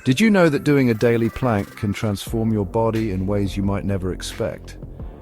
Did you know that doing a daily plank can transform your body in ways you might never expect?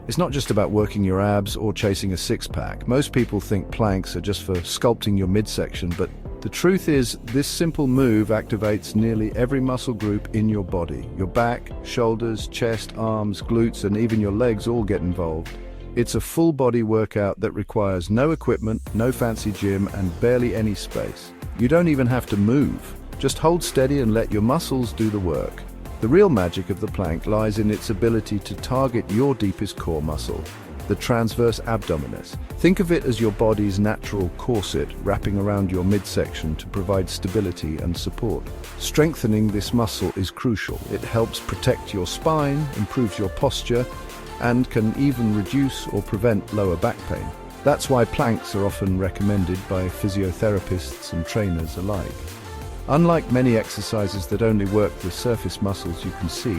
It's not just about working your abs or chasing a six-pack. Most people think planks are just for sculpting your midsection, but the truth is this simple move activates nearly every muscle group in your body. Your back, shoulders, chest, arms, glutes, and even your legs all get involved. It's a full-body workout that requires no equipment, no fancy gym, and barely any space. You don't even have to move. Just hold steady and let your muscles do the work. The real magic of the plank lies in its ability to target your deepest core muscle, the transverse abdominis. Think of it as your body's natural corset wrapping around your midsection to provide stability and support. Strengthening this muscle is crucial. It helps protect your spine, improves your posture, and can even reduce or prevent lower back pain. That's why planks are often recommended by physiotherapists and trainers alike. Unlike many exercises that only work the surface muscles you can see,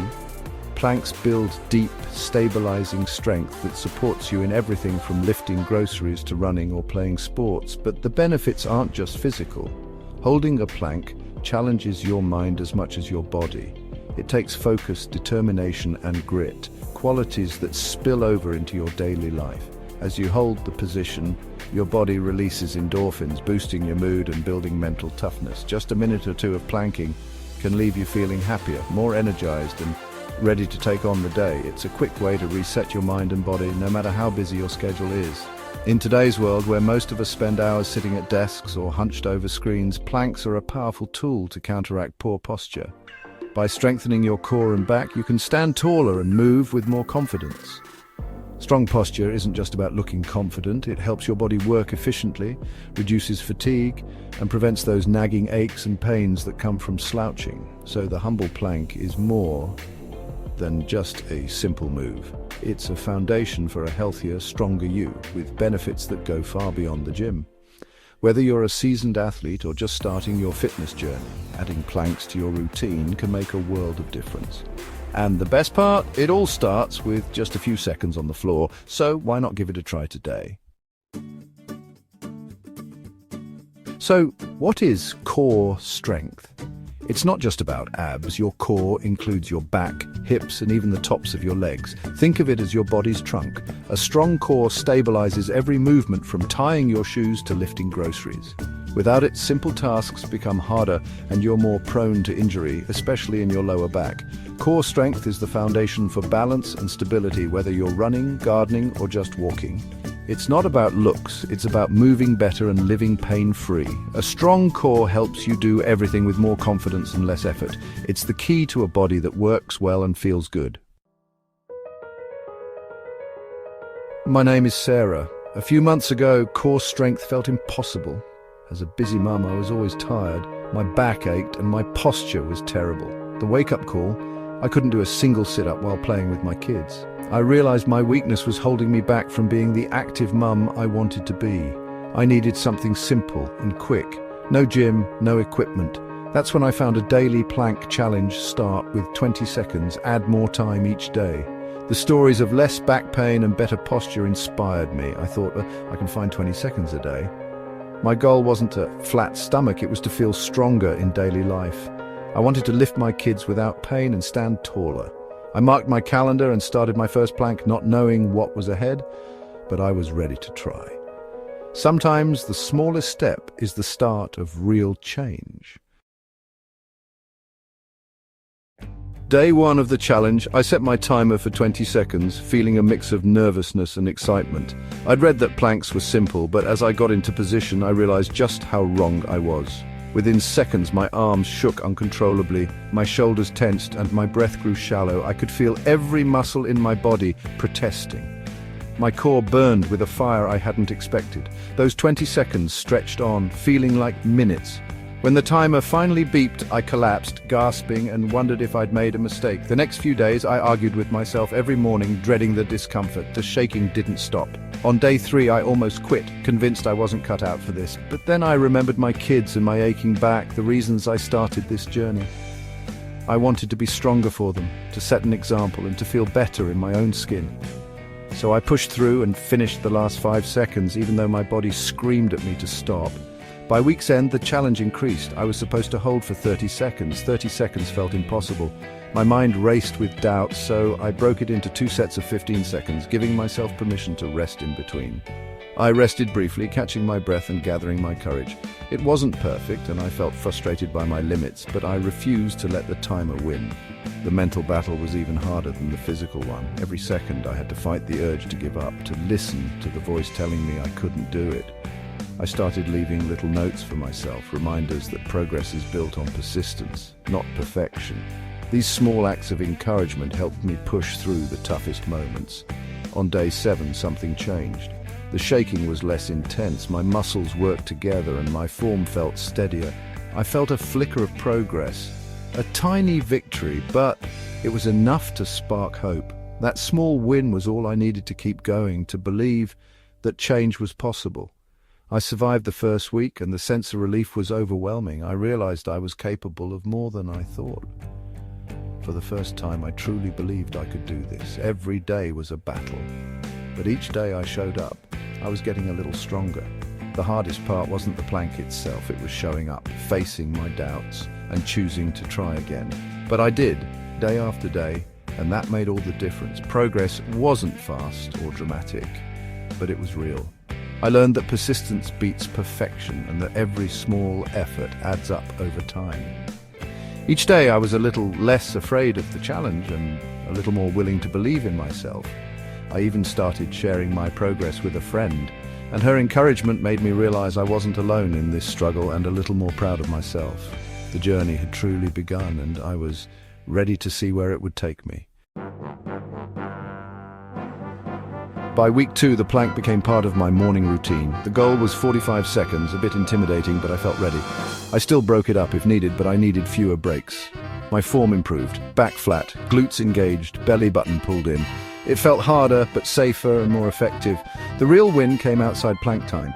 planks build deep, stabilizing strength that supports you in everything from lifting groceries to running or playing sports. But the benefits aren't just physical. Holding a plank challenges your mind as much as your body. It takes focus, determination, and grit, qualities that spill over into your daily life. As you hold the position, your body releases endorphins, boosting your mood and building mental toughness. Just a minute or two of planking can leave you feeling happier, more energized, and ready to take on the day. It's a quick way to reset your mind and body, no matter how busy your schedule is. In today's world, where most of us spend hours sitting at desks or hunched over screens, planks are a powerful tool to counteract poor posture. By strengthening your core and back, you can stand taller and move with more confidence. Strong posture isn't just about looking confident. It helps your body work efficiently, reduces fatigue, and prevents those nagging aches and pains that come from slouching. So the humble plank is more than just a simple move. It's a foundation for a healthier, stronger you, with benefits that go far beyond the gym. Whether you're a seasoned athlete or just starting your fitness journey, adding planks to your routine can make a world of difference. And the best part, it all starts with just a few seconds on the floor, so why not give it a try today? So, what is core strength? It's not just about abs. Your core includes your back, hips, and even the tops of your legs. Think of it as your body's trunk. A strong core stabilizes every movement from tying your shoes to lifting groceries. Without it, simple tasks become harder and you're more prone to injury, especially in your lower back. Core strength is the foundation for balance and stability, whether you're running, gardening, or just walking. It's not about looks, it's about moving better and living pain-free. A strong core helps you do everything with more confidence and less effort. It's the key to a body that works well and feels good. My name is Sarah. A few months ago, core strength felt impossible. As a busy mum, I was always tired, my back ached, and my posture was terrible. The wake-up call, I couldn't do a single sit-up while playing with my kids. I realized my weakness was holding me back from being the active mum I wanted to be. I needed something simple and quick. No gym, no equipment. That's when I found a daily plank challenge. Start with 20 seconds, add more time each day. The stories of less back pain and better posture inspired me. I thought, I can find 20 seconds a day. My goal wasn't a flat stomach, it was to feel stronger in daily life. I wanted to lift my kids without pain and stand taller. I marked my calendar and started my first plank, not knowing what was ahead, but I was ready to try. Sometimes the smallest step is the start of real change. Day one of the challenge, I set my timer for 20 seconds, feeling a mix of nervousness and excitement. I'd read that planks were simple, but as I got into position, I realized just how wrong I was. Within seconds, my arms shook uncontrollably, my shoulders tensed, and my breath grew shallow. I could feel every muscle in my body protesting. My core burned with a fire I hadn't expected. Those 20 seconds stretched on, feeling like minutes. When the timer finally beeped, I collapsed, gasping, and wondered if I'd made a mistake. The next few days, I argued with myself every morning, dreading the discomfort. The shaking didn't stop. On day 3, I almost quit, convinced I wasn't cut out for this. But then I remembered my kids and my aching back, the reasons I started this journey. I wanted to be stronger for them, to set an example, and to feel better in my own skin. So I pushed through and finished the last 5 seconds, even though my body screamed at me to stop. By week's end, the challenge increased. I was supposed to hold for 30 seconds. 30 seconds felt impossible. My mind raced with doubt, so I broke it into 2 sets of 15 seconds, giving myself permission to rest in between. I rested briefly, catching my breath and gathering my courage. It wasn't perfect, and I felt frustrated by my limits, but I refused to let the timer win. The mental battle was even harder than the physical one. Every second I had to fight the urge to give up, to listen to the voice telling me I couldn't do it. I started leaving little notes for myself, reminders that progress is built on persistence, not perfection. These small acts of encouragement helped me push through the toughest moments. On day 7, something changed. The shaking was less intense, my muscles worked together and my form felt steadier. I felt a flicker of progress, a tiny victory, but it was enough to spark hope. That small win was all I needed to keep going, to believe that change was possible. I survived the first week and the sense of relief was overwhelming. I realized I was capable of more than I thought. For the first time, I truly believed I could do this. Every day was a battle, but each day I showed up. I was getting a little stronger. The hardest part wasn't the plank itself, it was showing up, facing my doubts, and choosing to try again. But I did, day after day, and that made all the difference. Progress wasn't fast or dramatic, but it was real. I learned that persistence beats perfection and that every small effort adds up over time. Each day I was a little less afraid of the challenge and a little more willing to believe in myself. I even started sharing my progress with a friend, and her encouragement made me realize I wasn't alone in this struggle and a little more proud of myself. The journey had truly begun and I was ready to see where it would take me. By week 2, the plank became part of my morning routine. The goal was 45 seconds, a bit intimidating, but I felt ready. I still broke it up if needed, but I needed fewer breaks. My form improved, back flat, glutes engaged, belly button pulled in. It felt harder, but safer and more effective. The real win came outside plank time.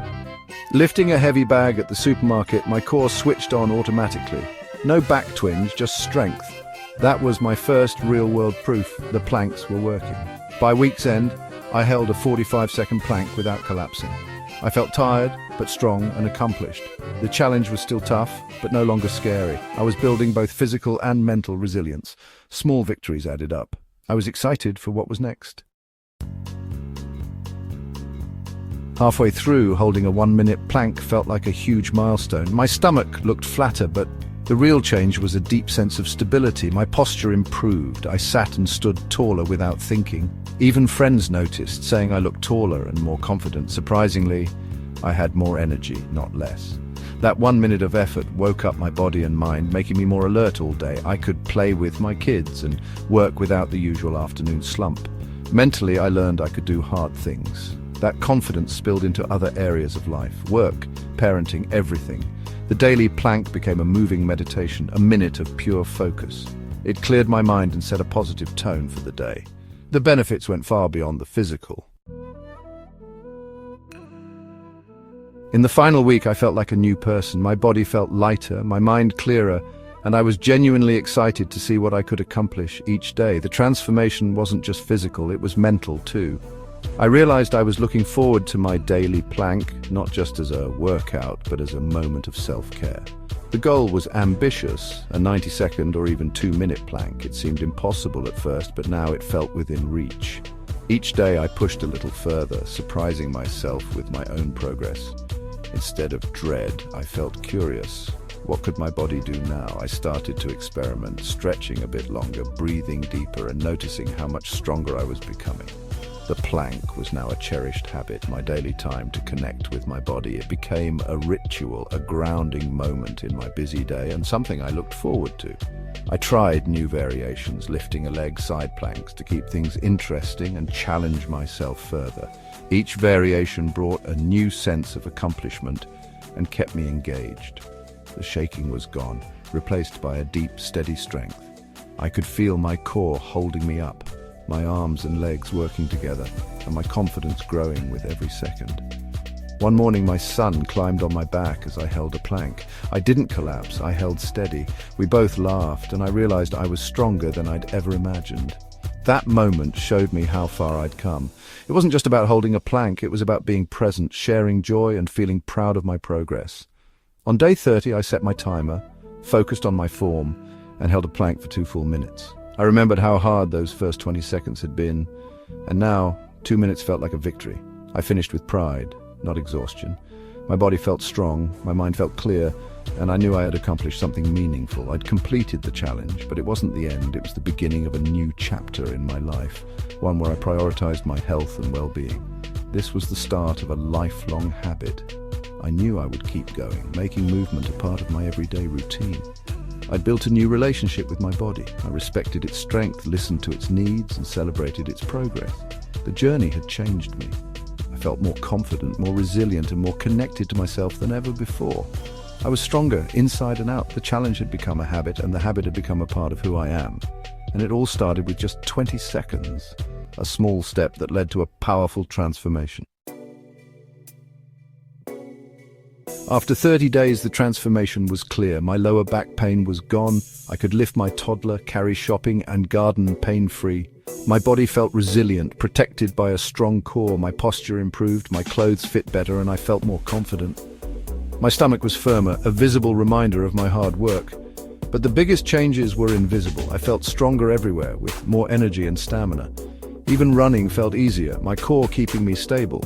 Lifting a heavy bag at the supermarket, my core switched on automatically. No back twinge, just strength. That was my first real-world proof the planks were working. By week's end, I held a 45-second plank without collapsing. I felt tired, but strong and accomplished. The challenge was still tough, but no longer scary. I was building both physical and mental resilience. Small victories added up. I was excited for what was next. Halfway through, holding a 1-minute plank felt like a huge milestone. My stomach looked flatter, but the real change was a deep sense of stability. My posture improved. I sat and stood taller without thinking. Even friends noticed, saying I looked taller and more confident. Surprisingly, I had more energy, not less. That 1 minute of effort woke up my body and mind, making me more alert all day. I could play with my kids and work without the usual afternoon slump. Mentally, I learned I could do hard things. That confidence spilled into other areas of life, work, parenting, everything. The daily plank became a moving meditation, a minute of pure focus. It cleared my mind and set a positive tone for the day. The benefits went far beyond the physical. In the final week, I felt like a new person. My body felt lighter, my mind clearer, and I was genuinely excited to see what I could accomplish each day. The transformation wasn't just physical, it was mental too. I realized I was looking forward to my daily plank, not just as a workout, but as a moment of self-care. The goal was ambitious, a 90-second or even 2-minute plank. It seemed impossible at first, but now it felt within reach. Each day I pushed a little further, surprising myself with my own progress. Instead of dread, I felt curious. What could my body do now? I started to experiment, stretching a bit longer, breathing deeper, and noticing how much stronger I was becoming. The plank was now a cherished habit, my daily time to connect with my body. It became a ritual, a grounding moment in my busy day, and something I looked forward to. I tried new variations, lifting a leg, side planks, to keep things interesting and challenge myself further. Each variation brought a new sense of accomplishment and kept me engaged. The shaking was gone, replaced by a deep, steady strength. I could feel my core holding me up, my arms and legs working together, and my confidence growing with every second. One morning, my son climbed on my back as I held a plank. I didn't collapse, I held steady. We both laughed, and I realized I was stronger than I'd ever imagined. That moment showed me how far I'd come. It wasn't just about holding a plank, it was about being present, sharing joy, and feeling proud of my progress. On day 30, I set my timer, focused on my form, and held a plank for 2 full minutes. I remembered how hard those first 20 seconds had been, and now 2 minutes felt like a victory. I finished with pride, not exhaustion. My body felt strong, my mind felt clear, and I knew I had accomplished something meaningful. I'd completed the challenge, but it wasn't the end. It was the beginning of a new chapter in my life, one where I prioritized my health and well-being. This was the start of a lifelong habit. I knew I would keep going, making movement a part of my everyday routine. I'd built a new relationship with my body. I respected its strength, listened to its needs, and celebrated its progress. The journey had changed me. I felt more confident, more resilient, and more connected to myself than ever before. I was stronger inside and out. The challenge had become a habit, and the habit had become a part of who I am. And it all started with just 20 seconds, a small step that led to a powerful transformation. After 30 days, the transformation was clear. My lower back pain was gone. I could lift my toddler, carry shopping, and garden pain-free. My body felt resilient, protected by a strong core. My posture improved, my clothes fit better, and I felt more confident. My stomach was firmer, a visible reminder of my hard work. But the biggest changes were invisible. I felt stronger everywhere, with more energy and stamina. Even running felt easier, my core keeping me stable.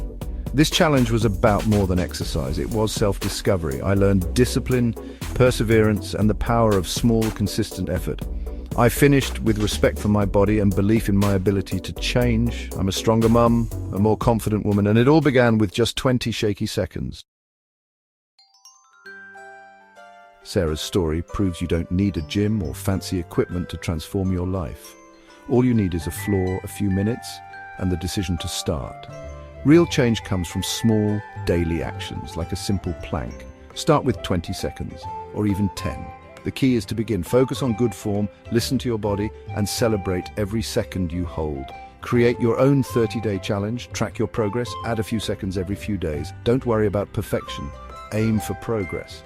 This challenge was about more than exercise. It was self-discovery. I learned discipline, perseverance, and the power of small, consistent effort. I finished with respect for my body and belief in my ability to change. I'm a stronger mum, a more confident woman, and it all began with just 20 shaky seconds. Sarah's story proves you don't need a gym or fancy equipment to transform your life. All you need is a floor, a few minutes, and the decision to start. Real change comes from small, daily actions, like a simple plank. Start with 20 seconds, or even 10. The key is to begin. Focus on good form, listen to your body, and celebrate every second you hold. Create your own 30-day challenge, track your progress, add a few seconds every few days. Don't worry about perfection. Aim for progress.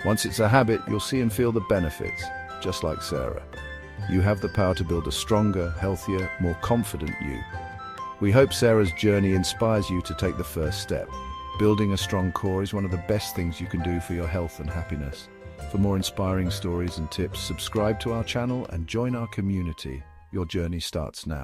Once it's a habit, you'll see and feel the benefits, just like Sarah. You have the power to build a stronger, healthier, more confident you. We hope Sarah's journey inspires you to take the first step. Building a strong core is one of the best things you can do for your health and happiness. For more inspiring stories and tips, subscribe to our channel and join our community. Your journey starts now.